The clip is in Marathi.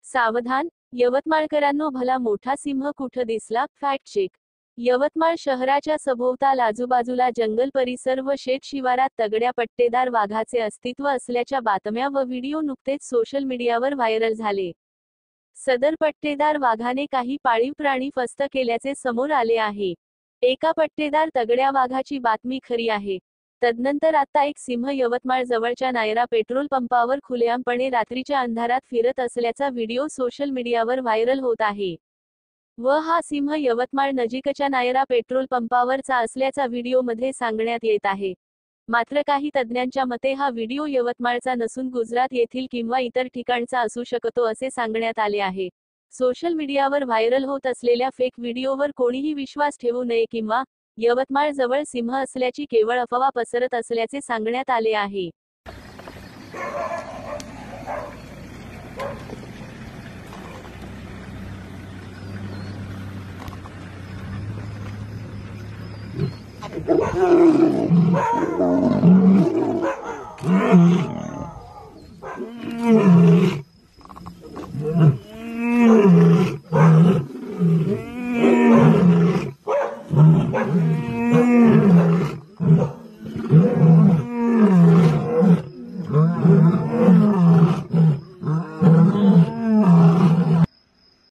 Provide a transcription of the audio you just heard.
सावधान, यवतमाळकरांनो भला मोठा सिंह कुठं दिसला? Fact check. यवतमाळ शहराच्या सभोवताल आजूबाजूला जंगल परिसर व शेत शिवारात तगड्या पट्टेदार वाघाचे अस्तित्व असल्याच्या बातम्या व व्हिडिओ नुकतेच सोशल मीडियावर व्हायरल झाले. सदर पट्टेदार वाघाने काही पाळीव प्राणी फस्त केल्याचे समोर आले आहे. एका पट्टेदार तगड्या वाघाची बातमी खरी आहे. तदनंतर आता एक सिंह यवतमाळ जवळच्या नायरा पेट्रोल पंपावर खुलेआमपणे रात्रीच्या अंधारात फिरत असल्याचा व्हिडिओ सोशल मीडियावर व्हायरल होत आहे. व हा सिंह यवतमाळ नजीकच्या नायरा पेट्रोल पंपावरचा असल्याचा व्हिडिओमध्ये सांगण्यात येत आहे. मात्र काही तज्ज्ञांच्या मते हा व्हिडिओ यवतमाळचा नसून गुजरात येथील किंवा इतर ठिकाणचा असू शकतो असे सांगण्यात आले आहे. सोशल मीडियावर व्हायरल होत असलेल्या फेक व्हिडिओवर कोणीही विश्वास ठेवू नये किंवा यवतमाळ जवळ सिंह असल्याची केवळ अफवा पसरत असल्याचे सांगण्यात आले आहे.